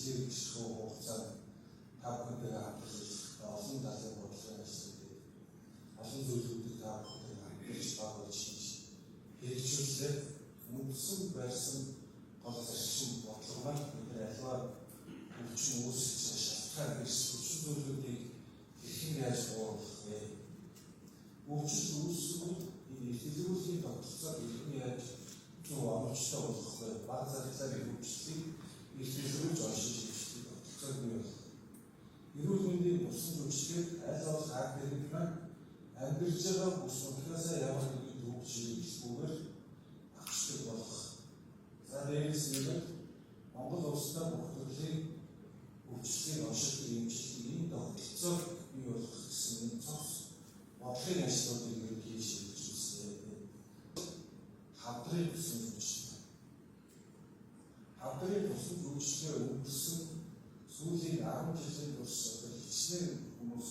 жилийн хугацаанд та бүхэндээ хамтарч олон талын бодлогын ажлуудыг олон зүйлүүдийг та бүхэндээ хамтарч байгуулж хэрэгжүүлээд үндсэн байсан гол зарчим бодлогоор бид альва өвчин үүсгэж шалтгаан гэсэн өвчин зүйлүүдийг хэрхэн яаж бууруулах вэ? Өвчин үүсгэл илэрхийллийн тогтолцоо хэрхэн яаж зөв оновчтой болгох вэ? Баг зардлаар өвчлөлийг илэрхийлж оншиж өвчлөлийг тогтолцоог бий болгох. Эрүүл мэндийн бусад өвчлөлийг аль болох хаагддаг амьдарч байгаа бүс нутгаасаа ямар нэгэн төвөг шийдвэргээр багшдаг болгох. За дээрээс нь Монгол улстай бүх төрлийн өвчлөлийн оншилтыг эмчилдэг энэ тогтолцоог бий болгох гэсэн цогц бодлогын ажлуудыг хийж хэрэгжүүлсэн. Хавдрын тусан өвчлөл. Хавдрын тусан өвчлөлөө өнгөрсөн сүүлийн 10 жилийн турш хичнээн хүмүүс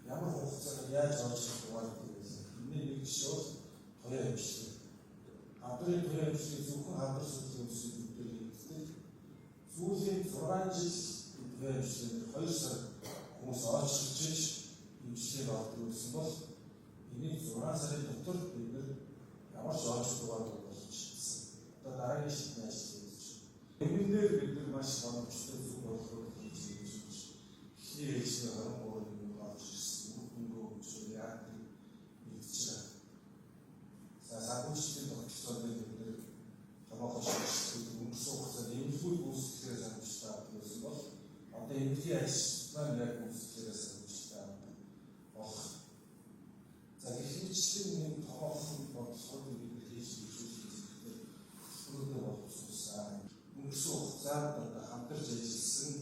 ямар хугацаанд яаж орж ирэх вэ гэсэн. Энэний нэг жишээ бол тояа өвчлөл. Хавдрын тояа өвчлөл зөвхөн хавдар сүлжээ өвчлөл гэдэг. Сүүлийн 6 жил тояа өвчлөлөөр 2 сар хүмүүс очирч өвчлөлөөр ордог гэсэн бол энийг 6 сарын дотор бид ямар ч ойлгохгүй болж ирсэн. Одоо дараагийн шатны ажил хийж байна. Энэгээр бид маш боломжтой зүг бодлогыг хийж ирж эхний ээлжийн 23 нэг орж ирсэн. Үгнөө өвчлөл яг нэгдчихээ. За санхүүжилтийн тогтолцоонд бид томоохон шийдвэр өнгөрсөн хугацаанд эмнэлгүүд үүсгэхээр санамжтай байсан бол одоо эмнэлгийн ажлаар яг үүсгэхээр санамжтай болох. За гэхмэчлэн нэг томоохон бодлогыг бид хийж хэрэгжүүлэх хэрэгтэй. Өөрөөр боловсруулсан. Өнгөрсөн хугацаанд одоо хамтарч ажилласан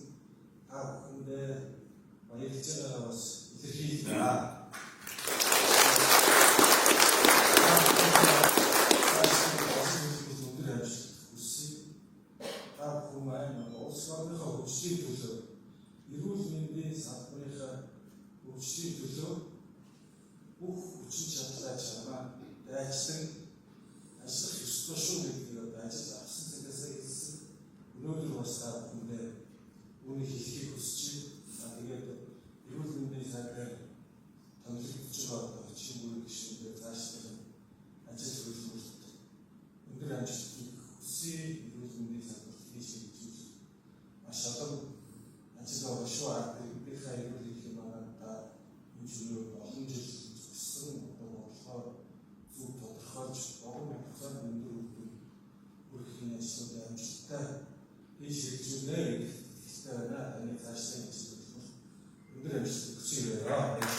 та бүхэндээ баярлж байгаагаа бас илэрхийлье. Өвчлийн төлөө эрүүл мэндийн салбарынхаа өвчлийн төлөө бүх хүчин чадлаа дайчлан ажиллах ёстой шүү гэдгийг ажил авсан цагаасаа хэлсэн. Өнөөдөр бас та бүхэндээ үүнийг хэлхийг хүсэж байна. Тэгээд эрүүл мэндийн салбараар томилогдож байгаа хүчин бүрийн гишүүнээр цаашлах ажил хөдөлмөрт өндөр амжилтыг хүсье. Эрүүл мэндийн салбарт хийж хэрэгжүүлэх маш олон ажил байгаа шүү. Бидний эрүүл их юм аа энэ зүйл олон жил зөвсөн бодлогоор зөв тодорхойлж богино хугацаанд өндөр үр хүрэх ажлууд амжилттай хийж хэрэгжүүлнэ. Гэхдээ таны цаашдын ажил өндөр амжилт хүсье.